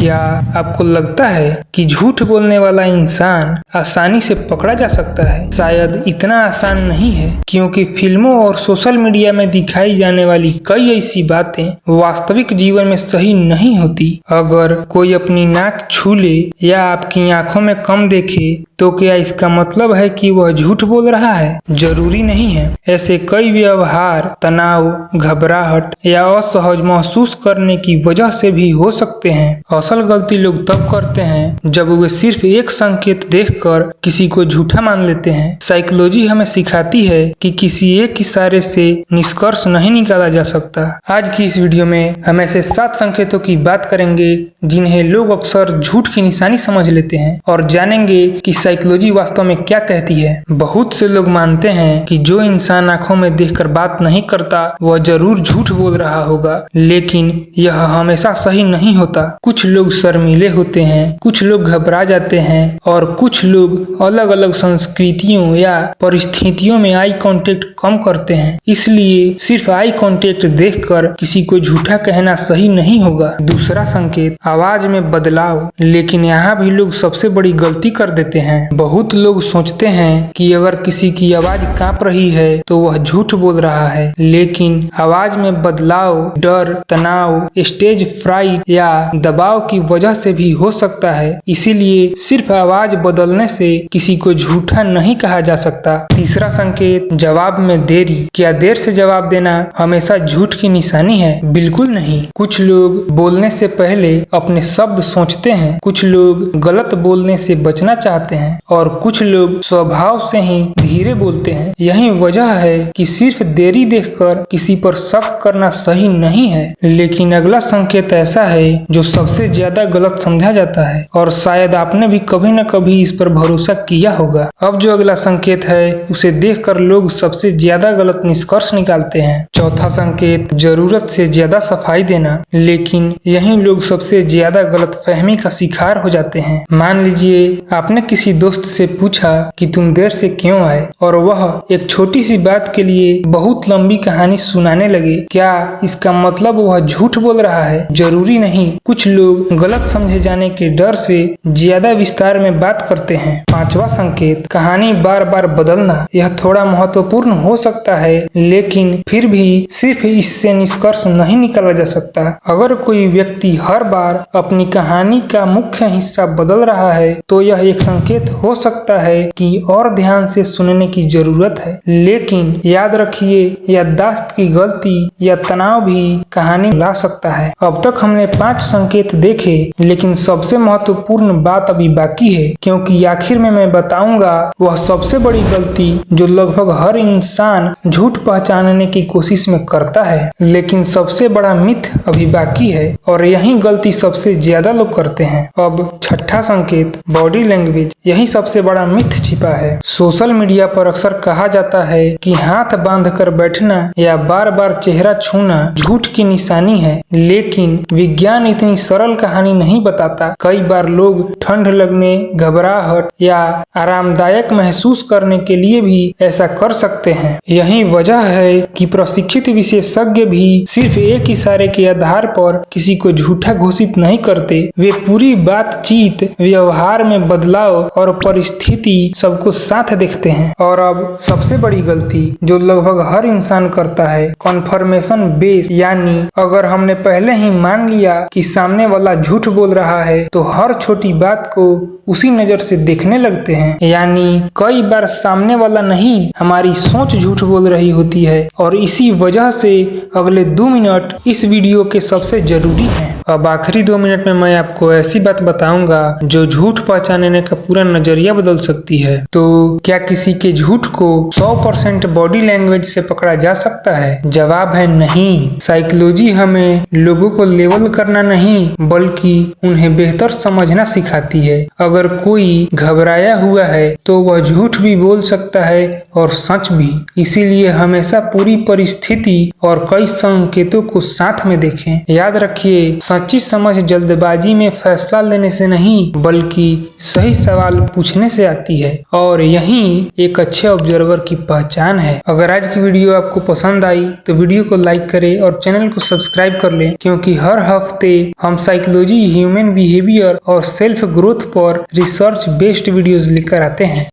क्या आपको लगता है कि झूठ बोलने वाला इंसान आसानी से पकड़ा जा सकता है? शायद इतना आसान नहीं है, क्योंकि फिल्मों और सोशल मीडिया में दिखाई जाने वाली कई ऐसी बातें वास्तविक जीवन में सही नहीं होती। अगर कोई अपनी नाक छू ले या आपकी आंखों में कम देखे तो क्या इसका मतलब है कि वह झूठ बोल रहा है? जरूरी नहीं है। ऐसे कई व्यवहार तनाव, घबराहट या असहज महसूस करने की वजह से भी हो सकते हैं। असल गलती लोग तब करते हैं जब वे सिर्फ एक संकेत देखकर किसी को झूठा मान लेते हैं। साइकोलॉजी हमें सिखाती है कि किसी एक इशारे से निष्कर्ष नहीं निकाला जा सकता। आज की इस वीडियो में हम ऐसे 7 संकेतों की बात करेंगे जिन्हें लोग अक्सर झूठ की निशानी समझ लेते हैं, और जानेंगे कि साइकोलॉजी वास्तव में क्या कहती है। बहुत से लोग मानते हैं कि जो इंसान आंखों में देखकर बात नहीं करता वह जरूर झूठ बोल रहा होगा, लेकिन यह हमेशा सही नहीं होता। कुछ लोग शर्मीले होते हैं, कुछ लोग घबरा जाते हैं, और कुछ लोग अलग अलग संस्कृतियों या परिस्थितियों में आई कांटेक्ट कम करते हैं। इसलिए सिर्फ आई कांटेक्ट देखकर किसी को झूठा कहना सही नहीं होगा। दूसरा संकेत, आवाज में बदलाव। लेकिन यहाँ भी लोग सबसे बड़ी गलती कर देते हैं। बहुत लोग सोचते हैं कि अगर किसी की आवाज कांप रही है तो वह झूठ बोल रहा है, लेकिन आवाज में बदलाव डर, तनाव, स्टेज फ्राइट या दबाव की वजह से भी हो सकता है। इसीलिए सिर्फ आवाज बदलने से किसी को झूठा नहीं कहा जा सकता। तीसरा संकेत, जवाब में देरी। क्या देर से जवाब देना हमेशा झूठ की निशानी है? बिल्कुल नहीं। कुछ लोग बोलने से पहले अपने शब्द सोचते हैं, कुछ लोग गलत बोलने से बचना चाहते हैं, और कुछ लोग स्वभाव से ही धीरे बोलते हैं। यही वजह है कि सिर्फ देरी देखकर किसी पर शक करना सही नहीं है। लेकिन अगला संकेत ऐसा है जो सबसे ज्यादा गलत समझा जाता है, और शायद आपने भी कभी न कभी इस पर भरोसा किया होगा। अब जो अगला संकेत है उसे देखकर लोग सबसे ज्यादा गलत निष्कर्ष निकालते हैं। चौथा संकेत, जरूरत से ज्यादा सफाई देना। लेकिन यही लोग सबसे ज्यादा गलतफहमी का शिकार हो जाते हैं। मान लीजिए आपने किसी दोस्त से पूछा कि तुम देर से क्यों आए, और वह एक छोटी सी बात के लिए बहुत लंबी कहानी सुनाने लगे। क्या इसका मतलब वह झूठ बोल रहा है? जरूरी नहीं। कुछ लोग गलत समझे जाने के डर से ज्यादा विस्तार में बात करते हैं। पांचवा संकेत, कहानी बार बार बदलना। यह थोड़ा महत्वपूर्ण हो सकता है, लेकिन फिर भी सिर्फ इससे निष्कर्ष नहीं निकाला जा सकता। अगर कोई व्यक्ति हर बार अपनी कहानी का मुख्य हिस्सा बदल रहा है तो यह एक संकेत हो सकता है कि और ध्यान से सुनने की जरूरत है। लेकिन याद रखिए, याददाश्त की गलती या तनाव भी कहानी ला सकता है। अब तक हमने 5 संकेत देखे, लेकिन सबसे महत्वपूर्ण बात अभी बाकी है, क्योंकि आखिर में मैं बताऊंगा वह सबसे बड़ी गलती जो लगभग हर इंसान झूठ पहचानने की कोशिश में करता है। लेकिन सबसे बड़ा मिथ अभी बाकी है, और यही गलती सबसे ज्यादा लोग करते हैं। अब छठा संकेत, बॉडी लैंग्वेज। यही सबसे बड़ा मिथ छिपा है। सोशल मीडिया पर अक्सर कहा जाता है कि हाथ बांधकर बैठना या बार बार चेहरा छूना झूठ की निशानी है, लेकिन विज्ञान इतनी सरल कहानी नहीं बताता। कई बार लोग ठंड लगने, घबराहट या आरामदायक महसूस करने के लिए भी ऐसा कर सकते हैं। यही वजह है कि प्रशिक्षित विशेषज्ञ भी सिर्फ एक इशारे के आधार पर किसी को झूठा घोषित नहीं करते। वे पूरी बातचीत, व्यवहार में बदलाव और परिस्थिति सबको साथ देखते हैं। और अब सबसे बड़ी गलती जो लगभग हर इंसान करता है, कन्फर्मेशन बेस। यानी अगर हमने पहले ही मान लिया कि सामने वाला झूठ बोल रहा है तो हर छोटी बात को उसी नजर से देखने लगते हैं। यानी कई बार सामने वाला नहीं, हमारी सोच झूठ बोल रही होती है, और इसी वजह से अगले 2 मिनट इस वीडियो के सबसे जरूरी हैं। अब आखिरी 2 मिनट में मैं आपको ऐसी बात बताऊंगा जो झूठ पहचानने का पूरा नजरिया बदल सकती है। तो क्या किसी के झूठ को 100% बॉडी लैंग्वेज से पकड़ा जा सकता है? जवाब है नहीं। साइकोलॉजी हमें लोगों को लेबल करना नहीं, बल्कि उन्हें बेहतर समझना सिखाती है। अगर कोई घबराया हुआ है तो वह झूठ भी बोल सकता है और सच भी। इसीलिए हमेशा पूरी परिस्थिति और कई संकेतों को साथ में देखें। याद रखिए, सच्ची समझ जल्दबाजी में फैसला लेने से नहीं, बल्कि सही सवाल पूछने से आती है और यही एक अच्छे ऑब्जर्वर की पहचान है। अगर आज की वीडियो आपको पसंद आई तो वीडियो को लाइक करें और चैनल को सब्सक्राइब कर लें, क्योंकि हर हफ्ते हम साइकोलॉजी, ह्यूमन बिहेवियर और सेल्फ ग्रोथ पर रिसर्च बेस्ड वीडियोस लेकर आते हैं।